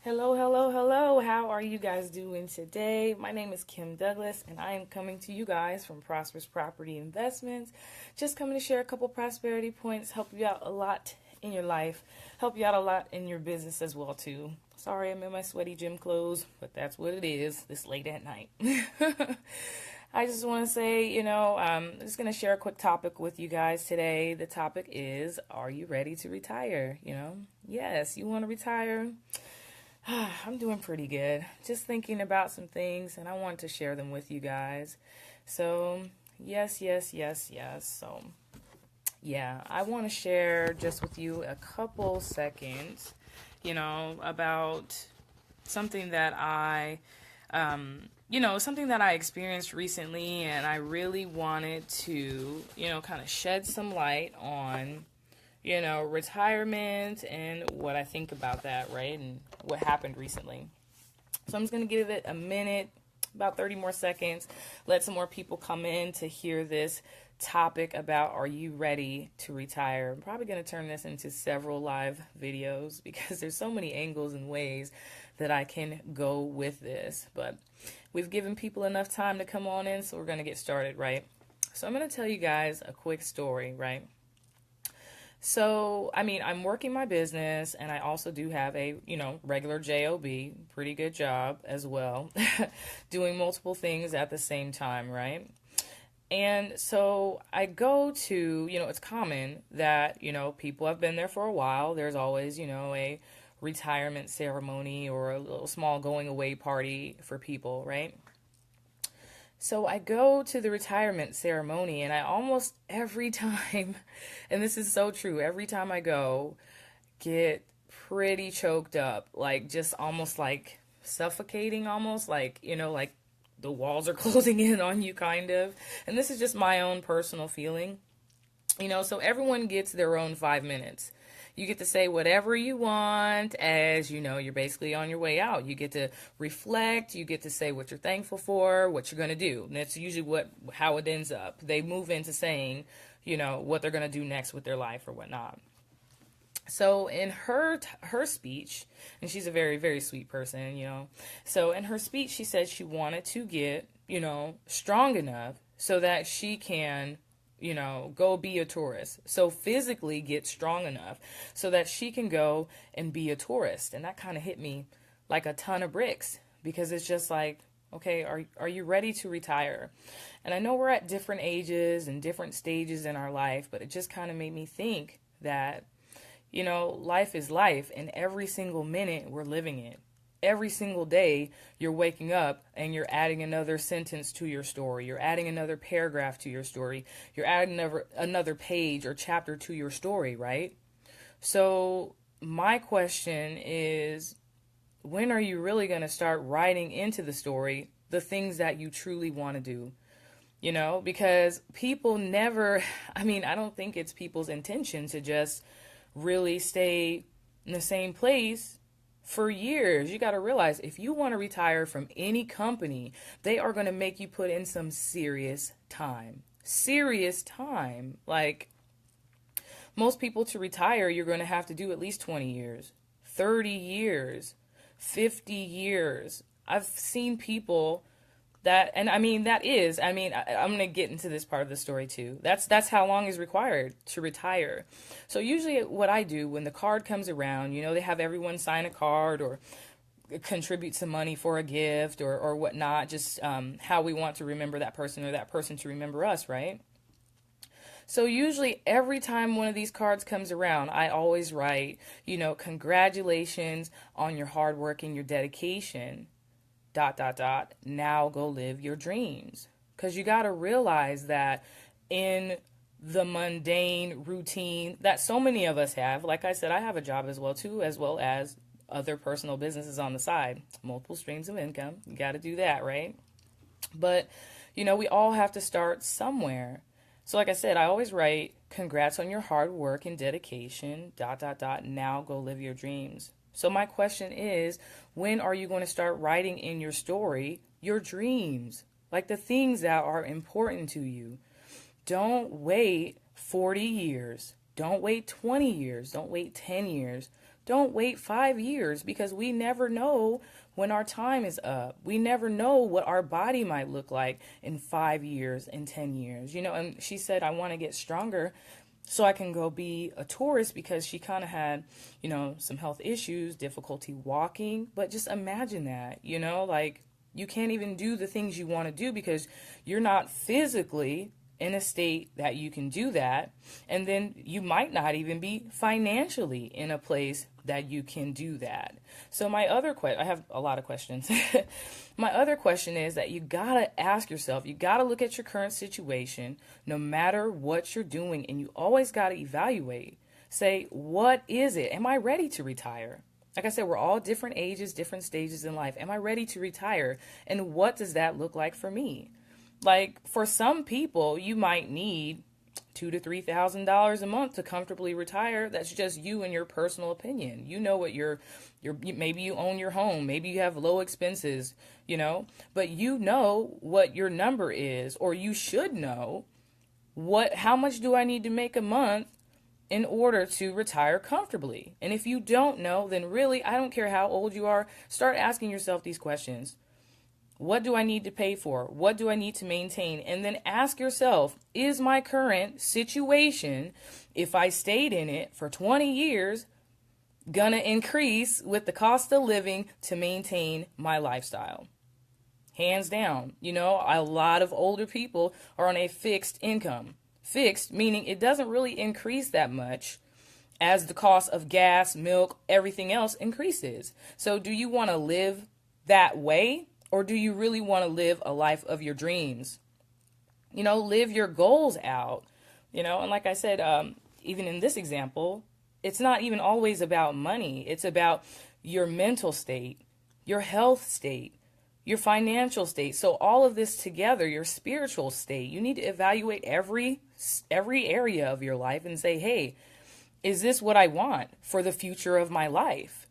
Hello, hello, hello. How are you guys doing today? My name is Kim Douglas, and I am coming to you guys from Prosperous Property Investments. Just coming to share a couple prosperity points, help you out a lot in your life, help you out a lot in your business as well too. Sorry, I'm in my sweaty gym clothes, but that's what it is this late at night. I just want to say, I'm just going to share a quick topic with you guys today. The topic is, are you ready to retire? Yes, you want to retire? I'm doing pretty good. Just thinking about some things, and I want to share them with you guys. So, yes. So, yeah, I want to share just with you a couple seconds, about something that something that I experienced recently, and I really wanted to, kind of shed some light on retirement and what I think about that, right? And what happened recently. So I'm just going to give it a minute, about 30 more seconds, let some more people come in to hear this topic about are you ready to retire. I'm probably going to turn this into several live videos because there's so many angles and ways that I can go with this. But we've given people enough time to come on in, so we're going to get started, right? So I'm going to tell you guys a quick story, right? So, I'm working my business, and I also do have a, regular job, pretty good job as well, doing multiple things at the same time, right? And so I go to, it's common that, people have been there for a while. There's always, a retirement ceremony or a little small going away party for people, right? So I go to the retirement ceremony, and I almost every time, and this is so true, every time I go, get pretty choked up, like just almost like suffocating, almost like, like the walls are closing in on you kind of. And this is just my own personal feeling, so everyone gets their own 5 minutes. You get to say whatever you want as, you're basically on your way out. You get to reflect. You get to say what you're thankful for, what you're going to do. And that's usually how it ends up. They move into saying, what they're going to do next with their life or whatnot. So in her speech, and she's a very, very sweet person, So in her speech, she said she wanted to get, strong enough so that she can go be a tourist. So physically get strong enough so that she can go and be a tourist. And that kind of hit me like a ton of bricks because it's just like, okay, are you ready to retire? And I know we're at different ages and different stages in our life, but it just kind of made me think that, life is life, and every single minute we're living it. Every single day you're waking up and you're adding another sentence to your story. You're adding another paragraph to your story. You're adding another page or chapter to your story, right? So my question is, when are you really going to start writing into the story the things that you truly want to do? Because people never, I don't think it's people's intention to just really stay in the same place for years. You got to realize if you want to retire from any company, they are going to make you put in some serious time. Serious time. Like most people to retire, you're going to have to do at least 20 years, 30 years, 50 years. I've seen people I'm going to get into this part of the story too. That's how long is required to retire. So usually what I do when the card comes around, they have everyone sign a card or contribute some money for a gift or whatnot, just how we want to remember that person or that person to remember us, right? So usually every time one of these cards comes around, I always write, congratulations on your hard work and your dedication. ... Now go live your dreams. Because you got to realize that in the mundane routine that so many of us have, like I said, I have a job as well too, as well as other personal businesses on the side, multiple streams of income. You got to do that, right? But, we all have to start somewhere. So like I said, I always write, congrats on your hard work and dedication, ... Now go live your dreams. So my question is, when are you going to start writing in your story your dreams? Like the things that are important to you. Don't wait 40 years. Don't wait 20 years. Don't wait 10 years. Don't wait 5 years, because we never know when our time is up. We never know what our body might look like in 5 years, in 10 years. And she said, I want to get stronger so I can go be a tourist, because she kind of had, some health issues, difficulty walking. But just imagine that, like you can't even do the things you want to do because you're not physically in a state that you can do that. And then you might not even be financially in a place that you can do that. So my other question, I have a lot of questions. My other question is that you got to ask yourself, you got to look at your current situation, no matter what you're doing, and you always got to evaluate. Say, what is it? Am I ready to retire? Like I said, we're all different ages, different stages in life. Am I ready to retire? And what does that look like for me? Like, for some people, you might need $2,000 to $3,000 a month to comfortably retire. That's just you and your personal opinion. You know what maybe you own your home, maybe you have low expenses, but you know what your number is, or you should know how much do I need to make a month in order to retire comfortably. And if you don't know, then really, I don't care how old you are, start asking yourself these questions. What do I need to pay for? What do I need to maintain? And then ask yourself, is my current situation, if I stayed in it for 20 years, gonna increase with the cost of living to maintain my lifestyle? Hands down. A lot of older people are on a fixed income. Fixed, meaning it doesn't really increase that much as the cost of gas, milk, everything else increases. So do you want to live that way? Or do you really want to live a life of your dreams? Live your goals out. And like I said, even in this example, it's not even always about money. It's about your mental state, your health state, your financial state. So all of this together, your spiritual state, you need to evaluate every area of your life and say, hey, is this what I want for the future of my life?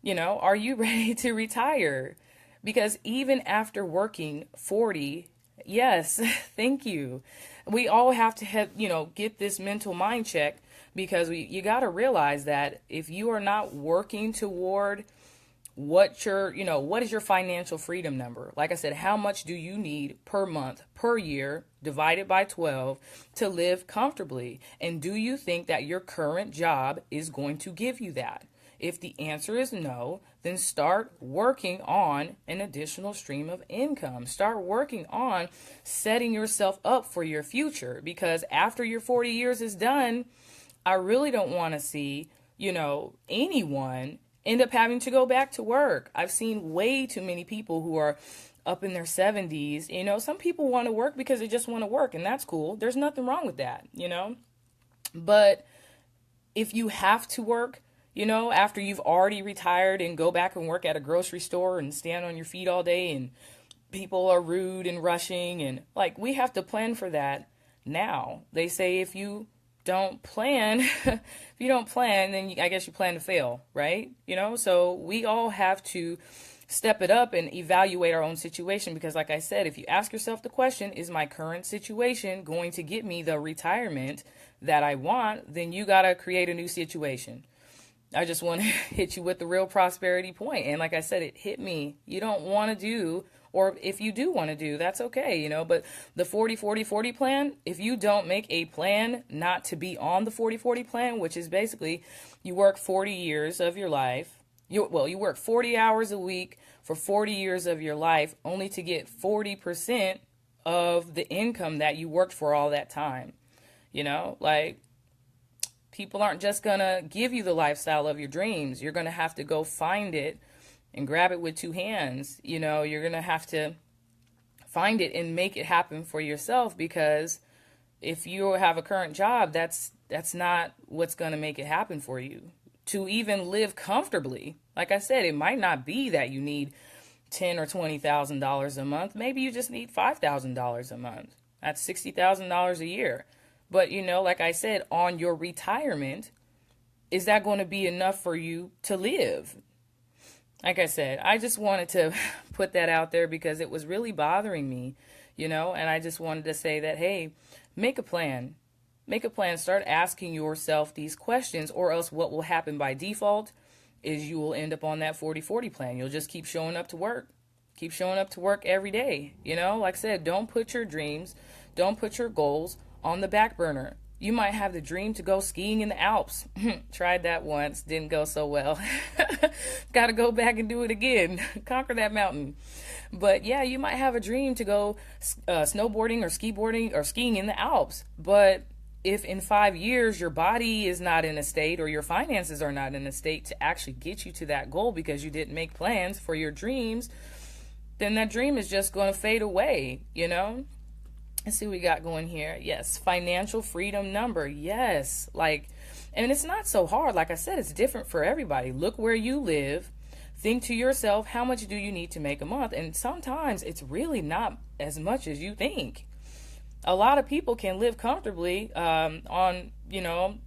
Are you ready to retire? Because even after working 40, yes, thank you. We all have to get this mental mind check, because you got to realize that if you are not working toward what is your financial freedom number? Like I said, how much do you need per month, per year, divided by 12 to live comfortably? And do you think that your current job is going to give you that? If the answer is no, then start working on an additional stream of income. Start working on setting yourself up for your future, because after your 40 years is done, I really don't want to see, anyone end up having to go back to work. I've seen way too many people who are up in their 70s. Some people want to work because they just want to work, and that's cool. There's nothing wrong with that, But if you have to work, after you've already retired, and go back and work at a grocery store and stand on your feet all day, and people are rude and rushing, and we have to plan for that now. They say if you don't plan, then I guess you plan to fail, right? So we all have to step it up and evaluate our own situation, because like I said, if you ask yourself the question, is my current situation going to get me the retirement that I want, then you got to create a new situation. I just want to hit you with the real prosperity point. And like I said, it hit me. You don't want to do, or if you do want to do, that's okay, but the 40-40-40 plan, if you don't make a plan not to be on the 40-40 plan, which is basically you work 40 years of your life, you work 40 hours a week for 40 years of your life, only to get 40% of the income that you worked for all that time. People aren't just going to give you the lifestyle of your dreams. You're going to have to go find it and grab it with two hands. You're going to have to find it and make it happen for yourself, because if you have a current job, that's not what's going to make it happen for you. To even live comfortably, like I said, it might not be that you need $10,000 or $20,000 a month. Maybe you just need $5,000 a month. That's $60,000 a year. But, like I said, on your retirement, is that going to be enough for you to live? Like I said, I just wanted to put that out there because it was really bothering me, and I just wanted to say that, hey, make a plan. Make a plan. Start asking yourself these questions, or else what will happen by default is you will end up on that 40-40 plan. You'll just keep showing up to work. Keep showing up to work every day. You know, like I said, don't put your dreams, don't put your goals on the back burner. You might have the dream to go skiing in the Alps. Tried that once, didn't go so well. Got to go back and do it again. Conquer that mountain. But yeah, you might have a dream to go snowboarding or skiboarding or skiing in the Alps. But if in 5 years your body is not in a state or your finances are not in a state to actually get you to that goal because you didn't make plans for your dreams, then that dream is just going to fade away, you know? Let's see what we got going here. Yes, financial freedom number. Yes, like, and it's not so hard. Like I said, it's different for everybody. Look where you live. Think to yourself, how much do you need to make a month? And sometimes it's really not as much as you think. A lot of people can live comfortably on, you know,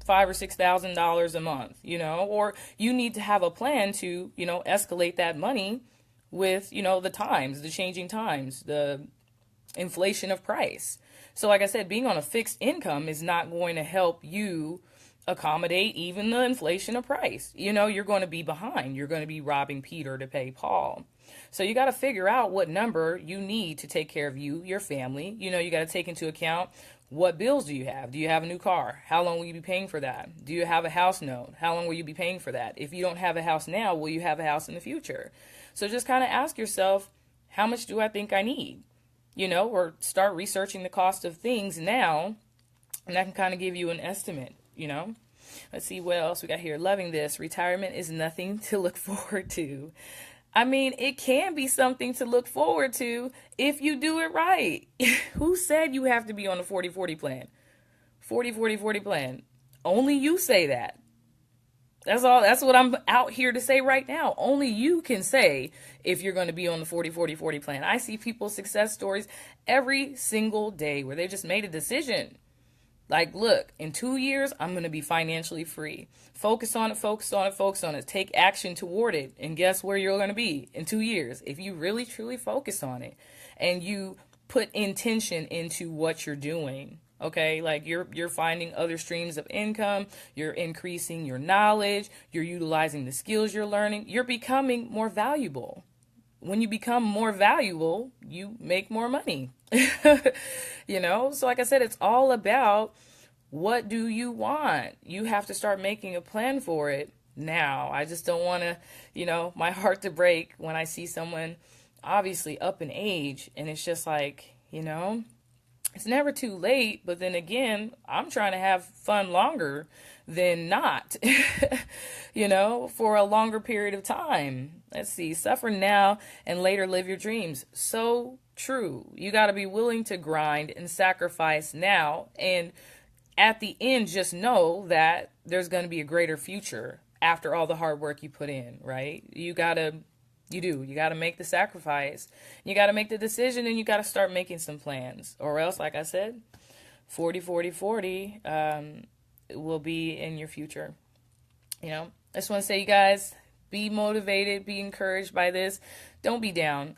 $5,000 or $6,000 a month, you know, or you need to have a plan to, you know, escalate that money with, you know, the times, the changing times, the inflation of price. So like I said, being on a fixed income is not going to help you accommodate even the inflation of price. You know, you're going to be behind. You're going to be robbing Peter to pay Paul. So you got to figure out what number you need to take care of you, your family. You know, you got to take into account, what bills do you have? Do you have a new car? How long will you be paying for that? Do you have a house note? How long will you be paying for that? If you don't have a house now, will you have a house in the future? So just kind of ask yourself, how much do I think I need? You know, or start researching the cost of things now, and that can kind of give you an estimate, you know. Let's see what else we got here. Loving this. Retirement is nothing to look forward to. I mean, it can be something to look forward to if you do it right. Who said you have to be on a 40-40 plan? 40-40-40 plan. Only you say that. That's all. That's what I'm out here to say right now. Only you can say if you're going to be on the 40-40-40 plan. I see people's success stories every single day where they just made a decision. Like, look, in 2 years, I'm going to be financially free. Focus on it, focus on it, focus on it. Take action toward it. And guess where you're going to be in 2 years? If you really, truly focus on it and you put intention into what you're doing. Okay, like you're finding other streams of income, you're increasing your knowledge, you're utilizing the skills you're learning, you're becoming more valuable. When you become more valuable, you make more money. You know, so like I said, it's all about, what do you want? You have to start making a plan for it now. I just don't want to, you know, my heart to break when I see someone obviously up in age, and it's just like, you know, it's never too late, but then again, I'm trying to have fun longer than not, you know, for a longer period of time. Let's see, suffer now and later live your dreams. So true. You got to be willing to grind and sacrifice now. And at the end, just know that there's going to be a greater future after all the hard work you put in, right? You got to make the sacrifice. You got to make the decision, and you got to start making some plans. Or else, like I said, 40-40-40 will be in your future. You know, I just want to say, you guys, be motivated, be encouraged by this. Don't be down.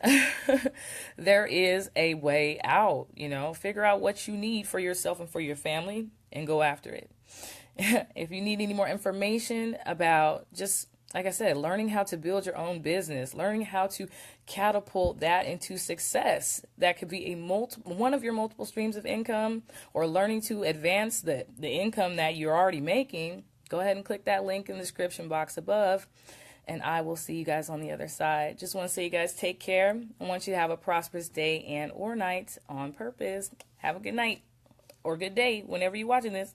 There is a way out, you know. Figure out what you need for yourself and for your family and go after it. If you need any more information about just, like I said, learning how to build your own business, learning how to catapult that into success. That could be one of your multiple streams of income, or learning to advance the income that you're already making. Go ahead and click that link in the description box above, and I will see you guys on the other side. Just want to say, you guys, take care. I want you to have a prosperous day and or night on purpose. Have a good night or good day whenever you're watching this.